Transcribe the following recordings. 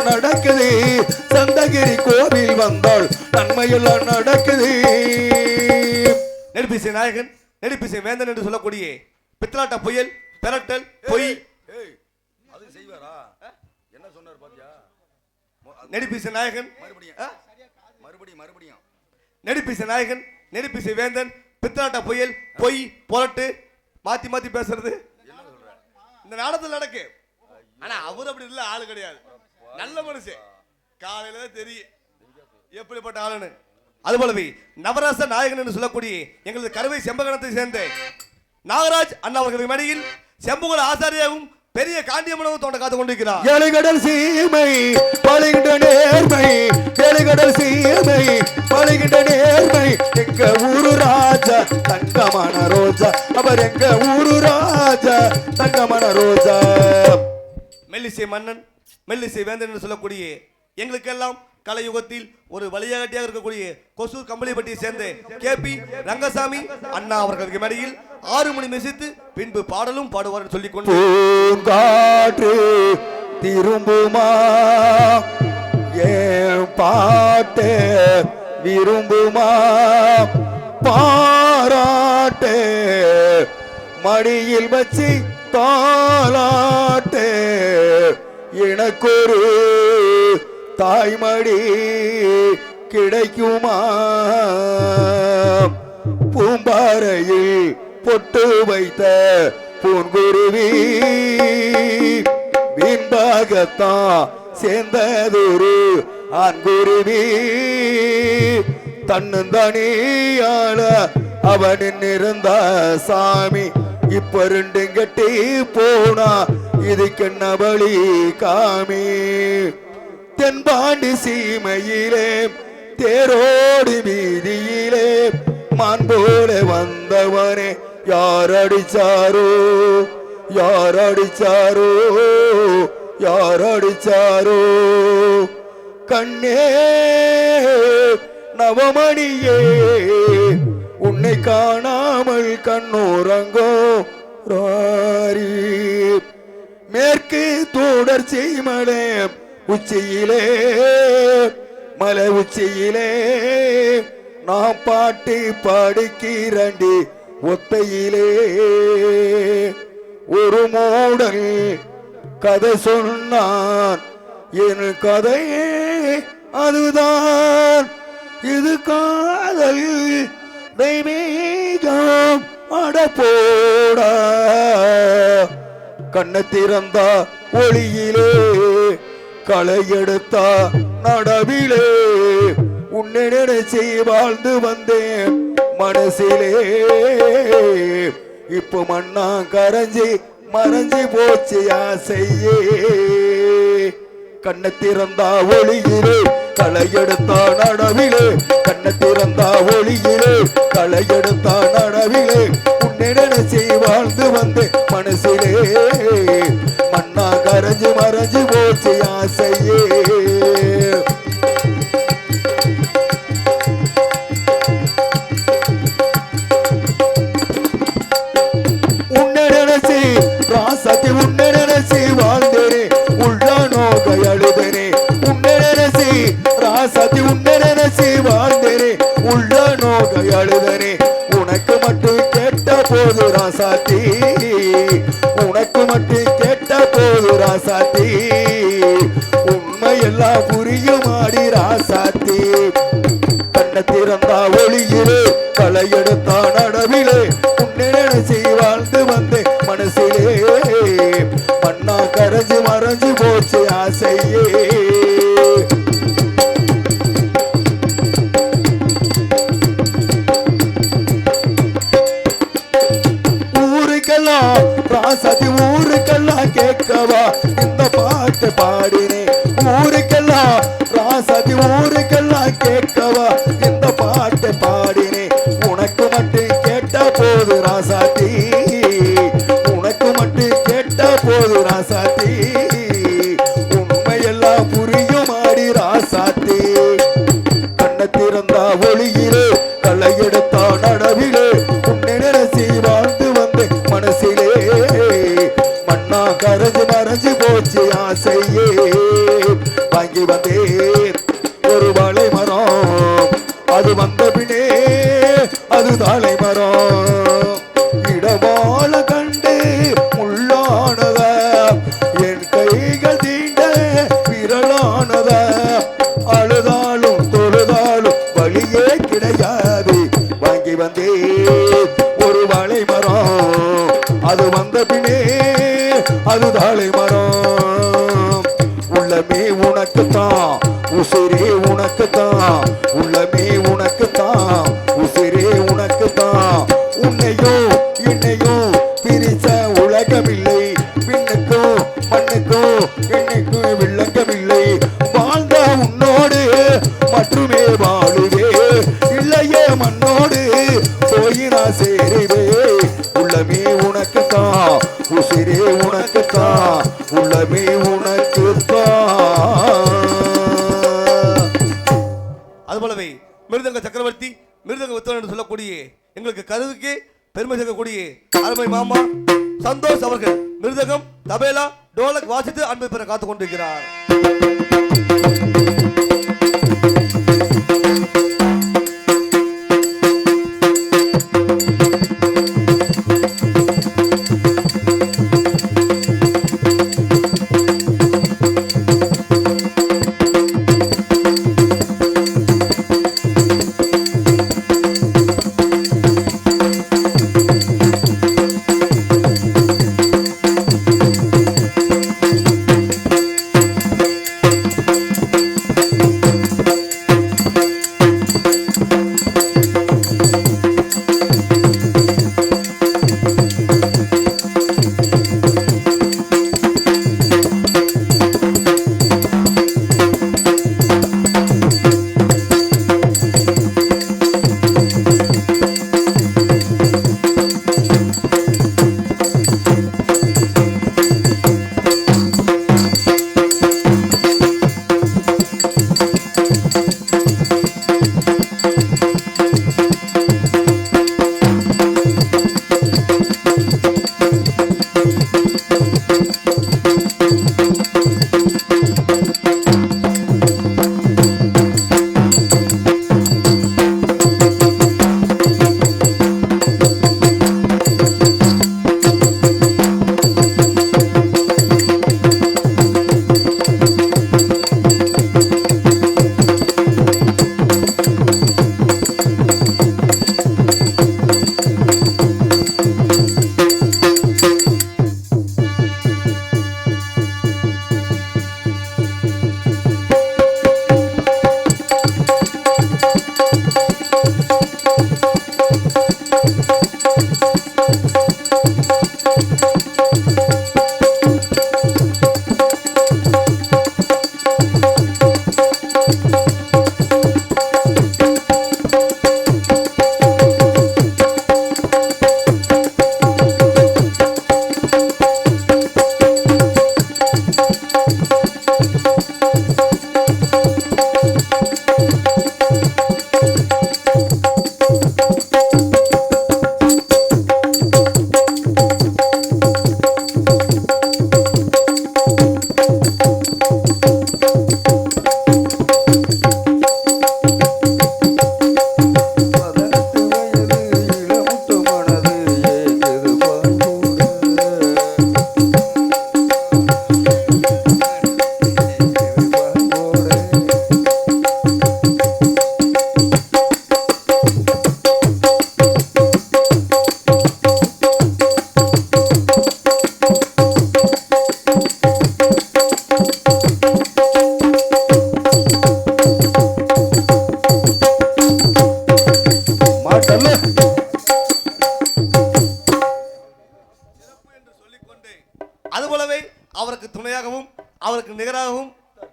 நடக்குது. சந்தகிரி கோவில் வந்தால் நன்மையெல்லாம் நடக்குது. நெடுப்பிசை நாயகன் நெடுப்பிசை வேந்தன் என்று சொல்லக்கூடிய பித்தலாட்ட புயல் பெரட்டல் பொய் அது செய்வாரா? என்ன சொன்னார் பாத்தியா? நெடுப்பிசை நாயகன் மறுபடியும் நெடுப்பிசை நாயகன் நெடுப்பிசை வேந்தன் பித்தலாட்ட புயல் பொய் பொரட்டு மாத்தி மாத்தி பேசுறது இந்த நாடத்தில் நடக்கு. ஆனா அவர் அப்படி இல்ல, ஆளு கிடையாது, நல்ல மனுஷன். காலையில தான் தெரியும் எப்படிப்பட்ட ஆளுன்னு. அதுபோலவே நவராச நாயகன் என்று சொல்லக்கூடிய எங்களது கருவை செம்பகணத்தை சேர்ந்த நாகராஜ் அண்ணா அவர்களுக்கு மடியில் செம்புகல ஆசாரியாகவும் பெரிய காண்டியம்மனும் தோண்ட காத்து கொண்டிருக்கிறார். ஏழைகடல் சீமை பழகின்ற நேர்மை, ஏழைகடல் சீமை பழகின்ற நேர்மை. எங்க ஊரு ராஜா தங்கமான ரோஜா, அவர் எங்க ஊரு ராஜா தங்கமான ரோஜா. மெல்லிசை மன்னன் மெல்லிசை வேந்தன் என்று சொல்லக்கூடிய எங்களுக்கெல்லாம் கலையுகத்தில் ஒரு வழிகாட்டியாக இருக்கக்கூடிய கொசூர் கம்பளிப்பட்டியை சேர்ந்த கேபி ரங்கசாமி அண்ணா அவர்களுக்கு மேடையில் 6 மணி மெசித்து பின்பு பாடலும் பாடுவார் சொல்லிக் கொண்டு பூங்காற்று திரும்புமா ஏன் பாட்டு விரும்புமா பாராட்டு மடியில் வச்சு தாலாட்டு எனக்கொரு தாய்மடி கிடைக்குமா பூம்பாறையில் பொட்டு வைத்த பூங்குருவி வீண்பாகத்தான் சேர்ந்ததொரு ஆண்குருவி தன்னந்தனியால அவனின் இருந்த சாமி இப்ப 2 கட்டி போனா இதுக்கென்ன வழி காமி தென்பாண்டி சீமையிலே தேரோடி வீதியிலே மான் போல வந்தவனே யார் அடிச்சாரோ யார் அடிச்சாரோ யார் அடிச்சாரோ கண்ணே நவமணியே உன்னை காணாமல் கண்ணோரங்கோ ராரி மேற்கு தொடர்ச்சி மலை உச்சியிலே மலை உச்சியிலே நான் பாட்டு பாடிக்கிறண்டி ஒத்தையிலே ஒரு மூடல் கதை சொன்னான் என் கதையே அதுதான் இது காதல் தெய்வீகம் அடப்போடா கண்ணை திறந்தா ஒளியிலே களை எடுத்தா நடவிலே உன்னை நினைச்சு வாழ்ந்து வந்தேன் மனசிலே இப்ப மண்ணா கரைஞ்சி மறைஞ்சி போச்சு ஆசையே கண்ணை திறந்தா ஒளியிலே களை எடுத்தா நடவிலே கண்ணை திறந்தா ஒளியிலே களை எடுத்தா நடவிலே உன்னை நினைச்சு வாழ்ந்து வந்தேன் மனசிலே மண்ணா கரைஞ்சு மறைஞ்சு போச்சு ஆசையே உன்னை நினைச்சு ராசாத்தி உன்னை நினைச்சு வாழ்ந்தேனே உள்ள நோக்கை அழுதனே உன்னை நினைச்சு ராசாத்தி உன்னை நினைச்சு வாழ்ந்தேனே உள்ள நோக்கை அழுதனே உனக்கு மட்டும் கேட்ட போது ராசாத்தி உனக்கு மட்டும் கேட்ட போது ராசாத்தி உண்மையெல்லாம் புரியுமாடி ராசாத்தி கண்ணை திறந்தா ஒளியிலே களை எடுத்தா நடவிலே உன்னை நினைச்சு வாழ்ந்து வந்தே மனசிலே மண்ணா கரைஞ்சு மறைஞ்சு போச்சு ஆசையே ஊருக்கெல்லாம் ராசாத்தி ஊருக்கெல்லாம் கேட்கவா இந்த பாட்டு பாடினே ஊருக்கெல்லாம் ராசாத்தி ஊருக்கெல்லாம் கேட்கவா இந்த பாட்டு பாடினே உனக்கு மட்டும் கேட்ட போது ராசாத்தி உனக்கு மட்டும் கேட்ட போது ராசாத்தி உண்மையெல்லாம் புரியும் ஆடி ராசாத்தி கண்ணை திறந்தா ஒளியிலே களை எடுத்தா நடவிலே உன்னை நினைச்சு வாழ்ந்து வந்து மனசிலே மண்ணா கரைஞ்சு மறைஞ்சு போச்சு ஆசையே வாங்கி வந்தேன் ஒரு வாழை மரம் அது வந்த பின்னே அது தாழை மரம் இடவாழ கண்டு முள்ளானத என் கைகள் தீண்ட விரலானத அழுதாலும் தொழுதாலும் வழியே கிடையாது வாங்கி வந்தேன் ஒரு வாழை மரம் அது வந்த பின்னே அது தாழை மரம் உள்ளமே உனக்குத்தான் உசிரே உனக்குத்தான் உள்ளமே உனக்குத்தான் உசிரே உனக்குத்தான் உன்னையோ என்னையோ பிரிச்ச உலகமில்லை பின்னுக்கும் மண்ணுக்கும் என்னைக்கும் விளங்கமில்லை வாழ்ந்த உன்னோடு மட்டுமே வாழுவே இல்லையே மண்ணோடு போய் நான் சேருவே உள்ளமே உனக்குத்தான் உசிரே உனக்குத்தான் உள்ளமே உனக்குத்தான். அதுபோலவே மிருதங்க சக்கரவர்த்தி மிருதங்க வித்தவன் என்று சொல்லக்கூடிய எங்களுக்கு கருவுக்கு பெருமை சேர்க்கக்கூடிய அருமை மாமா சந்தோஷ் அவர்கள் மிருதகம் தபேலா டோலக் வாசித்து அன்பை பெற காத்துக் கொண்டிருக்கிறார்.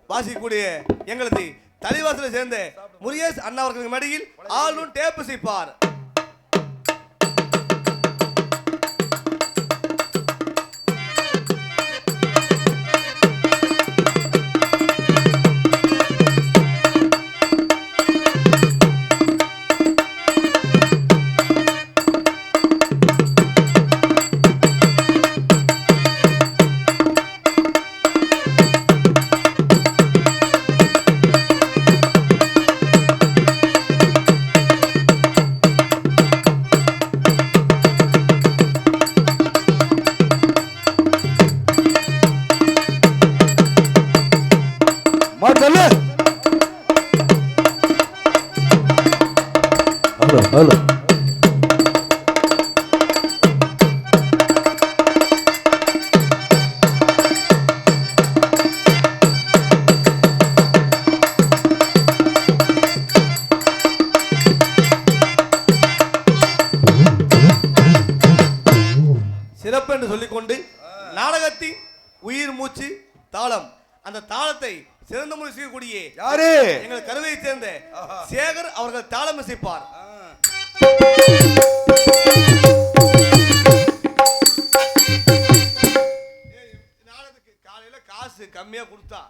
வாசிக்கக்கூடிய எங்களது தலைவாசலை சேர்ந்த முருகேஷ் அண்ணா அவர்களுக்கு மடியில் ஆளும் டேப் சிப்பார். சொல்லு. Hello hello. சிறப்பு என்று சொல்லிக்கொண்டு நாடகத்தின் உயிர் மூச்சு தாளம், அந்த தாளத்தை சிறந்த முறை செய்யக்கூடிய யாரு? எங்கள் கருவையை சேர்ந்த சேகர் அவர்கள் தாளம் இசைப்பார். நாடகத்துக்கு காலையில காசு கம்மியா கொடுத்தா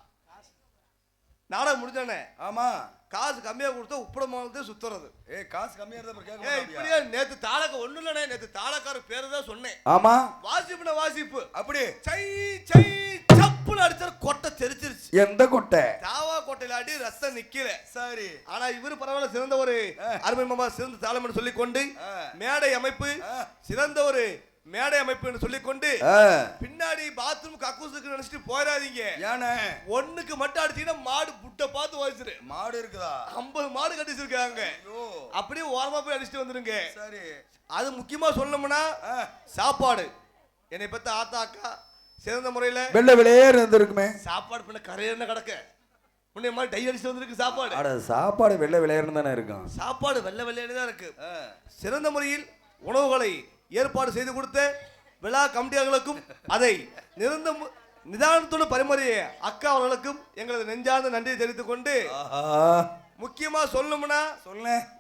நாடகம் முடிஞ்சானே. ஆமா, காசு கம்மியா கொடுத்தா உப்படமானது சுத்துறது. காசு கம்மியா இருந்தா இப்படியே நேத்து தாளக்க ஒண்ணு இல்லனே, நேத்து தாளக்கார பேரு தான் சொன்னேன். ஆமா, வாசிப்புன வாசிப்பு அப்படி சை சை சப்புல அடிச்சா கொட்டை தெரிச்சிருச்சு. எந்த கொட்டை? தாவா கொட்டையில அடி ரத்தம் நிக்கல. சரி. ஆனா இவரு பரவாயில்ல, சிறந்த ஒரு அருமை மாமா, சிறந்த தாளம் சொல்லிக்கொண்டு மேடை அமைப்பு, சிறந்த ஒரு மேடை அமைப்பு என்று சொல்லிக்கொண்டு பின்னாடி பாத்ரூம் கக்கூசுக்கு நினைச்சிட்டு போயிடாதீங்க. ஏனே ஒண்ணுக்கு மட்டும் அடிச்சீங்கன்னா மாடு புட்டை பார்த்து வாசிரு. மாடு இருக்குதா? 50 மாடு கட்டிச்சிருக்காங்க. அப்படியே ஓரமா போய் அடிச்சுட்டு வந்துருங்க. சரி. அது முக்கியமா சொல்லணும்னா சாப்பாடு. என்னை பத்தி ஆத்தா அக்கா சிறந்த முறையில வெள்ளை வெளியே இருந்திருக்குமே. சாப்பாடு பண்ண கரையன்னு கிடக்க முன்னே மாதிரி டை அடிச்சுட்டு வந்திருக்கு. சாப்பாடு சாப்பாடு வெள்ளை வெளியேன்னு தானே இருக்கும். சாப்பாடு வெள்ளை வெள்ளைன்னு தான் இருக்கு. சிறந்த முறையில் உணவுகளை ஏற்பாடு செய்து கொடுத்த விழா கமிட்டியாளர்களுக்கும் அதை நிதானத்தோடு பரிமாறிய அக்கா அவர்களுக்கும் எங்களது நெஞ்சார்ந்த நன்றியை தெரிவித்துக் கொண்டு முக்கியமா சொல்லணும்னா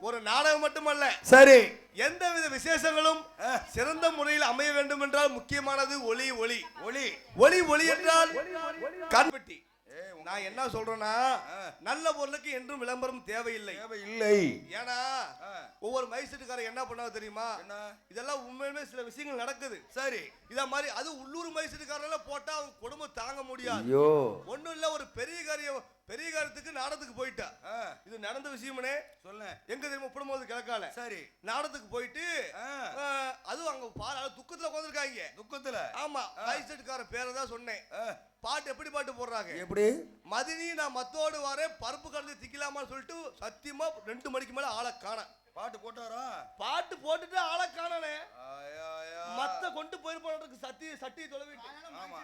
ஒரு நாடகம் மட்டுமல்ல, சரி, எந்தவித விசேஷங்களும் சிறந்த முறையில் அமைய வேண்டும் என்றால் முக்கியமானது ஒளி. ஒளி ஒளி ஒளி ஒளி என்றால் கண்பட்டி. நான் என்ன சொல்றேன்னா, நல்ல பொருளுக்கு என்றும் விளம்பரம் தேவையில்லை. ஏன்னா ஒவ்வொரு மைசெட்டுக்காரன் என்ன பண்ணாத தெரியுமா? இதெல்லாம் உண்மையுமே சில விஷயங்கள் நடக்குது. சரி, இத மாதிரி அது உள்ளூர் மைசெட்டுக்காரங்க போட்டா அவங்க குடும்பம் தாங்க முடியாது. ஒண்ணும் இல்ல, ஒரு பெரிய காரியத்துக்கு நாடகத்துக்கு போயிட்டா. இது நடந்த விஷயம்னே சொல்ல. எங்க தெரியுமா? புடும்போது கிழக்கால. சரி, நாடகத்துக்கு போயிட்டு அதுவும் அங்க துக்கத்துல உட்கார்ந்திருக்காங்க. துக்கத்துல? ஆமா, மைசெட்டுக்கார பேரை தான் சொன்னேன். பாட்டு எப்படி பாட்டு போடுறாங்க? எப்படி? மதினி நான் மத்தோடு வரேன், பருப்பு கலந்து திக்கலாமான்னு சொல்லிட்டு சத்தியமா 2 மணிக்கு மேல ஆளை காண. பாட்டு போட்டாரா? பாட்டு போட்டுட்டு ஆளை காணனே. மத்த கொண்டு போயிருப்பாருக்கு சட்டி தொலைவிட்டு. ஆமா,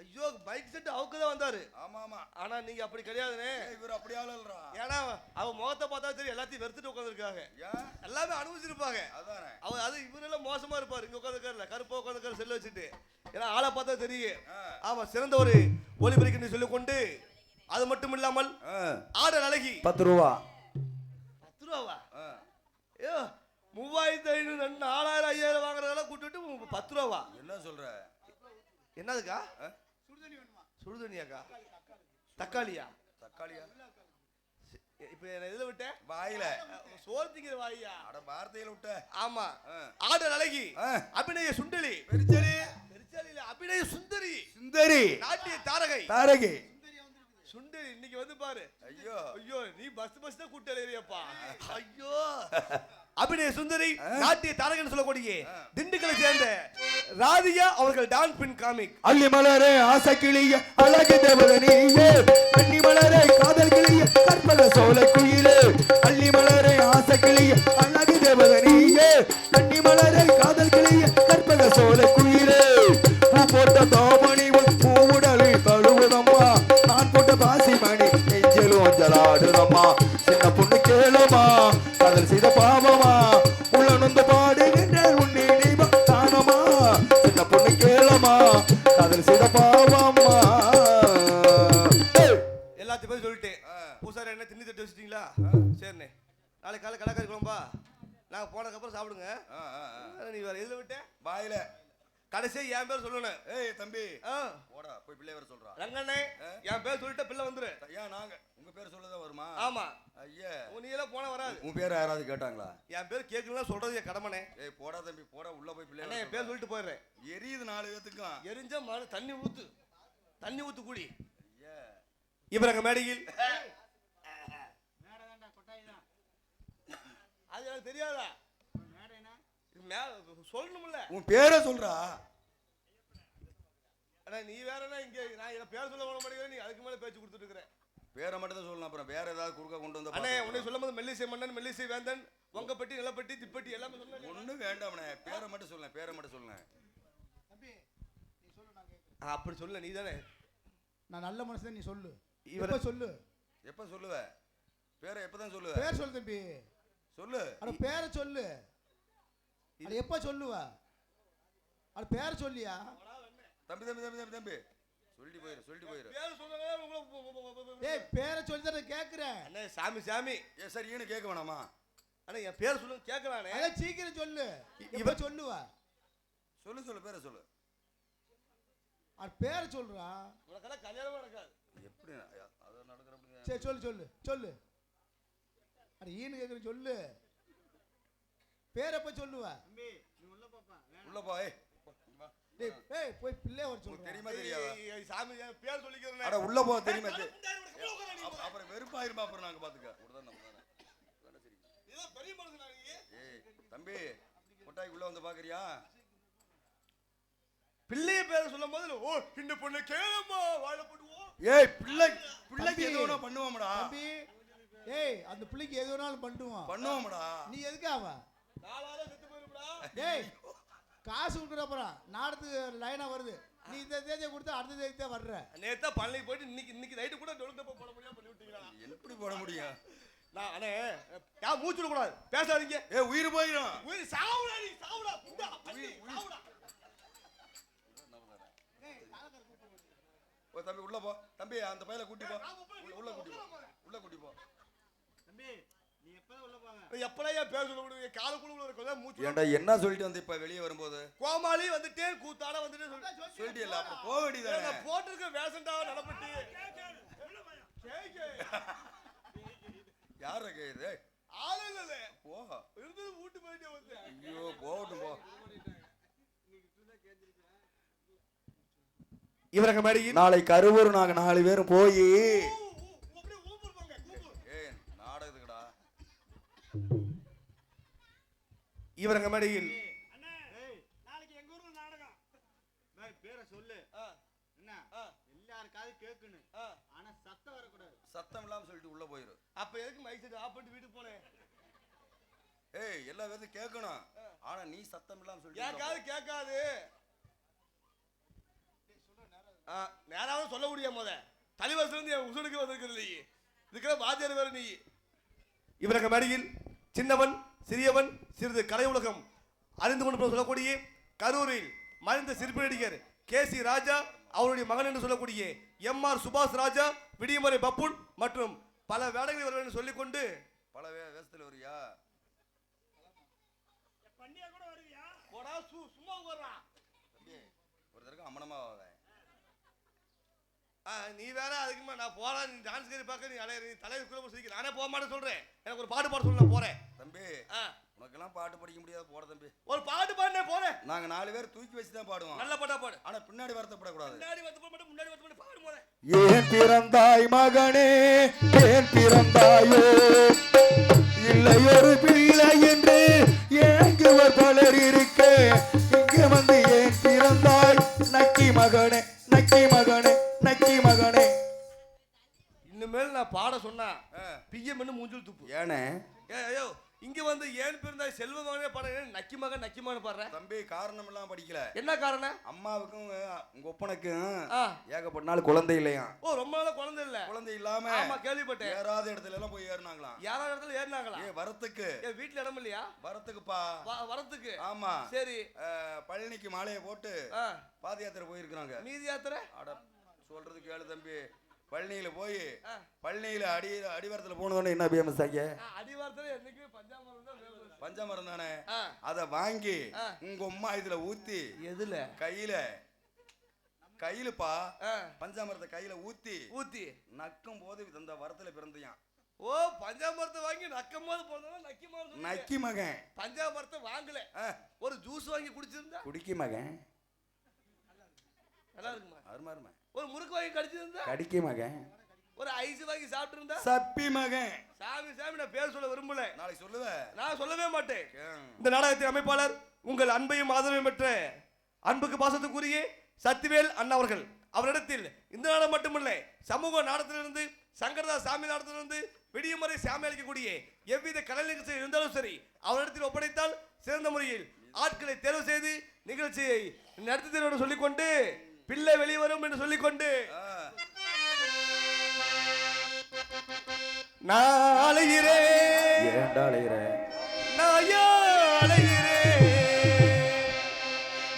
ஐயோ பைக் செட் அவுக்குதான் வந்தாரு. ஆமா ஆமா. ஆனா நீங்க அப்படி கிடையாதுனே. இவர் அப்படி ஆளல்றா. ஏன்னா அவ முகத்தை பார்த்தா தெரியும் எல்லாத்தையும் வெறுத்துட்டு உட்கார்ந்திருக்காங்க. எல்லாமே அனுபவிச்சிருப்பாங்க. அதானே. அது இவரெல்லாம் மோசமா இருப்பாரு. இங்க உட்கார்ந்திருக்காருல, கருப்பா உட்கார்ந்திருக்காரு செல்ல வச்சுட்டு. ஏன்னா ஆளை பார்த்தா தெரியும். ஆமா, சிறந்த ஒரு ஒளிபரிக்கு சொல்லிக் கொண்டு அது மட்டும் இல்லாமல் ஆடல் அழகி 10 ரூபா. 10 ரூபாவா? ஐயோ 3500 4000 5000 வாங்குறதெல்லாம் கூட்டிட்டு 10 ரூபாவா? என்ன சொல்ற? என்னதுக்கா? சுடுதண்ணியாக்கா? தக்காளியா? இப்ப எதுல விட்ட? வாயில. சோறு திங்கிற வாயா? அட வார்த்தையில விட்ட. ஆமா, ஆடல் அழகி, அபிநய சுண்டலி, பெருச்சலி அபிநய சுந்தரி, நாட்டிய தாரகை சுண்டலி இன்னைக்கு வந்து பாரு. ஐயோ நீ பஸ் தான் கூட்டல ஏறியப்பா. ஐயோ அபிநய சுந்தரி, நாட்டிய தாரகன்னு சொல்லக்கூடிய திண்டுக்கலை சேர்ந்த ராதிகா அவர்கள் டான்ஸ் பின் காமிக். அள்ளி மலரே ஆசை கிளிய அழகு தேவதனியே, அள்ளி மலரே காதல் கிளிய கற்பக சோலை குயிலே, அள்ளி மலரே ஆசை கிளிய அழகு தேவதனியே, அள்ளி மலரே காதல் கிளிய கற்பக சோலை குயிலே, பூ போட்ட தாமணி பூவுடலை தழுவுதம்மா, நான் போட்ட பாசி மணி நெஞ்சிலும் அஞ்சலாடுதம்மா, சின்ன பொண்ணு கேளுமா காதல் செய்த பாவமா, உள்ளனந்து பாடுகின்ற உன்னை தானமா, சின்ன பொண்ணு கேளுமா காதல் செய்த பாவமா. எல்லாத்தையும் போய் சொல்லிட்டு பூசாரி என்ன திண்ணி தட்டு வச்சிட்டீங்களா? சரிண்ணே, நாளைக்கு காலை கடைக்காரி குழம்பா நாங்க போனதுக்கப்புறம் சாப்பிடுங்க. நீ வேற எதுல விட்ட? வாயில. கடைசியா என் பேர் சொல்லணும். ஏய் தம்பி, போடா போய் பிள்ளை வேற சொல்றா. ரங்கண்ணே என் பேர் சொல்லிட்ட பிள்ளை வந்துரு. ஏன் நாங்க உங்க பேர் சொல்லதான் வருமா? ஆமா. ஐயா நீ எல்லாம் போன வராது. உன் பேர் யாராவது கேட்டாங்களா? என் பேர் கேட்கலாம் சொல்றது என் கடமனே. ஏய் போடா தம்பி போடா, உள்ள போய் பிள்ளை. என் பேர் சொல்லிட்டு போயிடுறேன். எரியுது 4 பேத்துக்கும். எரிஞ்ச தண்ணி ஊத்து கூடி. இவரங்க மேடையில் அது எனக்கு தெரியாதா? சொல்லணும்ல. உன் பேரை சொல்றா. நீ வேறனா இங்க நான் பேர் சொல்ல மாட்டேங்கிற, நீ அதுக்கு மேல பேச்சு கொடுத்துட்டு இருக்கிற. பேரை மட்டும் தான் சொல்லணும், அப்புறம் வேற ஏதாவது குறுக்க கொண்டு வந்து அண்ணே உன்னை சொல்லும்போது மெல்லிசை மன்னன், மெல்லிசை வேந்தன், உங்கப்பட்டி, நிலப்பட்டி, திப்பட்டி எல்லாமே சொன்னேன். ஒன்றும் வேண்டாம்ண்ணே, பேரை மட்டும் சொல்லேன், பேரை மட்டும் சொல்லேன். அப்படி சொல்ல நீ தானே. நான் நல்ல மனுஷன், நீ சொல்லு. இவரை எப்ப சொல்லு? எப்போ சொல்லுவ? பேரை எப்போ தான் சொல்லுவ? பேர் சொல்லு தம்பி. சொல்லு. அட பேரை சொல்லு. அது எப்ப சொல்லுவ? அது பேரை சொல்லியா? தம்பி தம்பி தம்பி தம்பி தம்பி சொல்லிட்டு போயிரு, சொல்லிட்டு போயிரு. பேர் சொல்லுங்க. ஏய் பேரை சொல்லி தான் கேக்குறேன். அண்ணே சாமி சாமி. சரி ஈனு கேட்க வேணாமா? அண்ணே என் பேர் சொல்லுங்க கேட்கலானே. அட சீக்கிரம் சொல்லு. எப்ப சொல்லுவ? சொல்லு சொல்லு, பேரை சொல்லு. அது பேரை சொல்றா. உனக்கெல்லாம் கல்யாணமா நடக்காது. எப்படி அது நடக்கிற? சரி சொல்லு சொல்லு சொல்லு. அட ஈனு கேக்குற சொல்லு. பேர் எப்ப சொல்லுவ? தம்பி நீ உள்ள போப்பா. உள்ள போ. டேய் ஏய் போய் பிள்ளை வர சொல்லு. தெரியுமா தெரியாதா? சாமி பேர் சொல்லிக்கிறேன். அட உள்ள போ. தெரியுமா? அப்புறம் வெறுப்பாயிருமா? அப்புறம் நாங்க பாத்துக்க. உடனே நம்ம தானே சரி. இதெல்லாம் பெரிய மனுஷனா நீ? ஏய் தம்பி கொட்டாய்க்கு உள்ள வந்து பாக்குறியா? பிள்ளைய பேர் சொல்லும் போது ஓ இந்த பொண்ணு கேளம்மா வாழ போடுவோம். ஏய் பிள்ளைக்கு எது வேணா பண்ணுவோம்டா. தம்பி ஏய் அந்த பிள்ளைக்கு எது வேணாலும் பண்ணுவோம்டா. நீ எதுக்கு அவ? நாளால செத்து போயிருடா. டேய் காசு கொடுக்குற அப்புறம் நாடத்துக்கு லைனா வருது. நீ இந்த தேதியை கொடுத்து அடுத்த தேதி தான் வர்ற. நேத்தா பழனி போயிட்டு இன்னைக்கு நைட்டு கூட டொலுக்க போட முடியாம பண்ணி விட்டீங்களா? எப்படி போட முடியும்? நான் அண்ணே யா மூச்சு விட கூடாது. பேசாதீங்க. ஏய் உயிர் போயிடும். உயிர் சாவுடா நீ சாவுடா. புண்டா பண்ணி சாவுடா. ஓ தம்பி உள்ள போ. தம்பி அந்த பையல கூட்டி போ. உள்ள கூட்டி போ. உள்ள கூட்டி போ. தம்பி நீ எப்ப உள்ள போங்க? நீ எப்பளையா பேச சொல்ல முடியும்? கால குழுவுல இருக்கதா மூச்சு. ஏன்டா என்ன சொல்லிட்டு வந்து இப்ப வெளிய வரும்போது? கோமாளி வந்துட்டே கூத்தாட வந்துட்டே சொல்லிட்டியல்ல அப்ப போக வேண்டியதானே? நான் போட்டுருக்க வேஷன்டா நடப்பட்டி. யார கேக்குது? ஆளே இல்ல. போ. இருந்தது ஊட்டு போயிட்டே வந்து. ஐயோ போகட்டும் போ. இவரங்க மேடையில் நாளை கருவூர் நாங்க 4 பேரும் போய் நாடகத்துக்குடா. இவரங்க மேடையில் நாளைக்கு எங்க ஊர்ல நாடகம். பேரை சொல்லு. என்ன எல்லாருக்காவது கேட்கணும். ஆனா சத்தம் வரக்கூடாது. சத்தம் இல்லாம சொல்லிட்டு உள்ள போயிரு. அப்ப எதுக்கு மைக் செட் ஆஃப் பண்ணிட்டு வீட்டுக்கு போனேன்? ஏய் எல்லா பேரும் கேட்கணும். ஆனா நீ சத்தம் இல்லாம சொல்லிட்டு கேட்காது கேட்காது. நேராவது சொல்ல முடியும். போத தலைவர்ல இருந்து என் உசுடுக்கு வந்திருக்கிறது நீ. இதுக்கிற வாத்தியார் வேற நீ. இவரங்க மேடையில் சின்னவன் சிறியவன் சிறிது கலை உலகம் அறிந்து கொண்டு சொல்லக்கூடிய கரூரில் மறைந்த சிற்பி நடிகர் KC ராஜா அவருடைய மகன் என்று சொல்லக்கூடிய MR சுபாஷ் ராஜா, விடியமறை பப்புன் மற்றும் பல வேடங்களை வருவார் என்று சொல்லிக்கொண்டு பல வேஷத்துல வரியா? போடா சும்மா வர்றா. ஒரு தடவை அம்மனமா நீ வேற அதுக்குமா நான் போறா. நீ டான்ஸ் கேரி பார்க்க நீ அலைய நீ தலைவர் குள்ள சிரிக்க. நானே போக மாட்டேன்னு சொல்றேன். எனக்கு ஒரு பாட்டு பாட சொல்ல போறேன். தம்பி உனக்கெல்லாம் பாட்டு படிக்க முடியாது. போட தம்பி ஒரு பாட்டு பாடுனே போறேன். நாங்க 4 பேர் தூக்கி வச்சு தான் பாடுவோம். நல்ல பாட்டா பாடு. ஆனா பின்னாடி வருத்தப்பட கூடாது. முன்னாடி வந்து போட மாட்டே முன்னாடி வந்து போட பாடு போறேன். ஏன் பிறந்தாய் மகனே ஏன் பிறந்தாயோ இல்லை ஒரு பிள்ளை என்று ஏங்குவர் பலர் இருக்க இங்கே வந்து ஏன் பிறந்தாய் நக்கி மகனே நக்கி மகனே நக்கி மகனே. இனிமேல் நான் பாட சொன்னா PM மூஞ்சில் துப்பு. ஏனே ஐயோ இங்க வந்து ஏன் பிறந்தாய் செல்வ மகனே பாட நக்கி மகன் பாடுறேன். தம்பி காரணம் எல்லாம் படிக்கல. என்ன காரணம்? அம்மாவுக்கும் உங்க ஒப்பனுக்கும் ஏகப்பட்ட நாள் குழந்தை இல்லையா? ஓ ரொம்ப நாளா குழந்தை இல்ல. குழந்தை இல்லாம ஆமா கேள்விப்பட்டேன். ஏறாத இடத்துல எல்லாம் போய் ஏறினாங்களாம். யாராவது இடத்துல ஏறினாங்களா? வரத்துக்கு வீட்டுல இடம் இல்லையா? வரத்துக்குப்பா. வரத்துக்கு ஆமா சரி. பழனிக்கு மாலையை போட்டு பாத யாத்திரை போயிருக்காங்க. மீதி யாத்திரை அட சொல்றது கேளு தம்பி. பழனியில போய் பழனியில அடிவாரத்துல போனோன்னு என்ன பேமஸ் ஆகிய? அடிவாரத்துல என்னைக்கு பஞ்சாமரம் தான் ஃபேமஸ். பஞ்சாமரம் தானே. அத வாங்கி உங்க அம்மா இதுல ஊத்தி எதுல? கையிலப்பா பஞ்சாமரத்தை கையில ஊத்தி நக்கும் போது இந்த வரத்துல பிறந்தையான். ஓ பஞ்சாமரத்தை வாங்கி நக்கும் போது போனதா நக்கி மகன். பஞ்சாமரத்தை வாங்கல ஒரு ஜூஸ் வாங்கி குடிச்சிருந்தா குடிக்கி மகன். நல்லா இருக்குமா? அருமை அருமை. ஒரு முறுக்கு வாங்கி கடிச்சிருந்தா கடிக்கி மகன். ஒரு ஐஸ் வாங்கி சாப்பிட்டு இருந்தா சப்பி மகன். சாமி சாமி நான் பேர் சொல்ல விரும்பல. நாளைக்கு சொல்லுவேன். நான் சொல்லவே மாட்டேன். இந்த நாடகத்தின் அமைப்பாளர் உங்கள் அன்பையும் ஆதரவையும் பெற்ற அன்புக்கு பாசத்துக்குரிய சத்திவேல் அண்ணா அவர்கள். அவரிடத்தில் இந்த நாடகம் மட்டுமில்லை சமூக நாடகத்திலிருந்து சங்கரதாஸ் சாமிநாதன் வந்து விடியுமறை சாமி அளிக்கக்கூடிய எவ்வித கலை நிகழ்ச்சி இருந்தாலும் சரி அவரிடத்தில் ஒப்படைத்தால் சிறந்த முறையில் ஆட்களை தேர்வு செய்து நிகழ்ச்சியை நடத்தி சொல்லிக்கொண்டு பிள்ளை வெளிவரும் என்று சொல்லிக்கொண்டு நான் அலைகிறேன் ஏன்டா அலைகிற நாயா அலைகிறேன்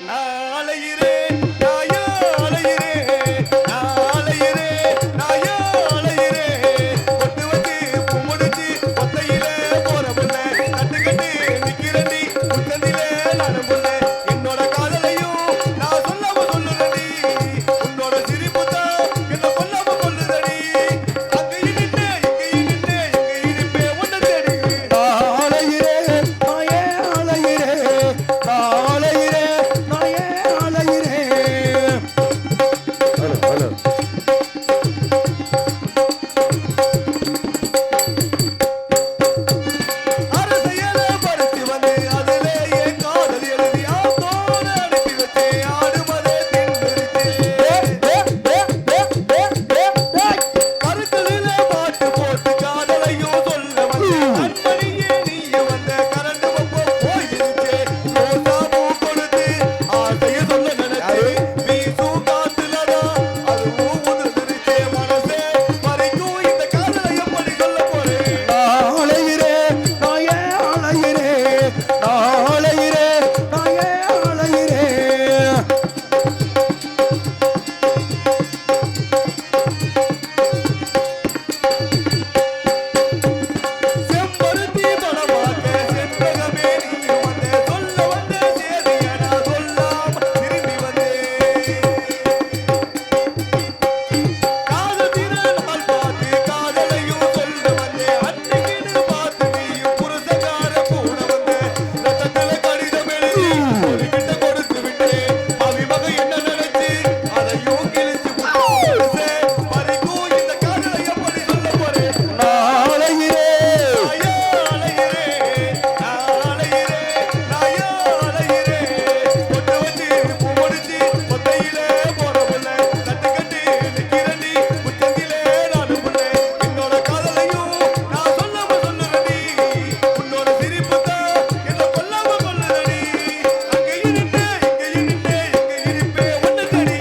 நான் அலைகிறேன் நாயா அலைகிறேன் நான் அலைகிறேன் நாயா அலைகிறேன் பொட்டு வச்சு பூ முடிச்சு ஒத்தையில போற புள்ள கட்டு கட்டு நிக்கிறண்டி புத்தந்திலே நானும் புள்ள என்னோட காதலையும் நான் சொல்லாம சொல்லுறடி உன்னோட சிரிப்பு தான் என்ன கொல்லாம கொல்லுதடி அங்கேயும் நின்று இங்கேயும் நின்று எங்க இனிப்பே ஒன்று தேடி அலைகிறேன் நாயே அலைகிறேன் நான் அலைகிறேன் நாயே அலைகிறேன். ஹலோ ஹலோ அரசியல பறிச்சு வந்து அதிலே என் காதல் எழுதி ஆத்தோட அனுப்பி வச்சே ஆடுமதே கருக்களில பாட்டு போட்டு காதலையும் சொல்ல வந்து கண்மணியே நீயும் வந்த கரண்டு பப்போ போயிருச்சே ரோசா பூ கொடுத்து ஆசைய சொல்ல நினைச்சு வீசு காத்துலதான் அதுவும் உதிர்ந்துருச்சே மனசே வரைக்கும் இந்த காதலை எப்படி சொல்ல போறேன் அலைகிறேன் நாயே அலைகிறேன் நான் அலைகிறேன் நாயே அலைகிறேன். செம்பருத்தி படமாக்க செண்பகமே நீ வந்த சொல்ல வந்த சேதிய நான் சொல்லாம திரும்பி வந்தேன் காதல் திறனால் பார்த்து காதலையும் சொல்ல வந்தேன் அன்னைக்குன்னு பார்த்து நீயும் புருஷகார கூட வந்த ரத்தத்துல கடிதம் எழுதி ஒரு கிட்ட கொடுத்து விட்டேன் அவிமக என்ன நினைச்சு அதையும் கிழிச்சு புட்டே பறிக்கும் இந்த காதலை எப்படி சொல்ல போறேன் நான் அலைகிறேன் நாயா அலைகிறேன் நான் அலைகிறேன் நாயா அலைகிறேன் பொட்டு வச்சு பூ முடிச்சு ஒத்தையில போற புள்ள கட்டு கட்டு நிக்கிறண்டி புத்தந்திலே நானும் புள்ள என்னோட காதலையும் நான் சொல்லாம சொல்லுறடி உன்னோட சிரிப்பு தான் என்ன கொல்லாம கொல்லுறடி அங்கேயும் நின்று இங்கேயும் நின்று எங்க இருப்பே ஒண்ணு தடி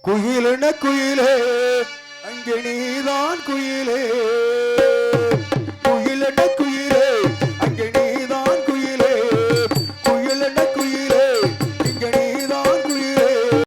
குயிலுன குயிலே அங்கே நீதான் குயிலே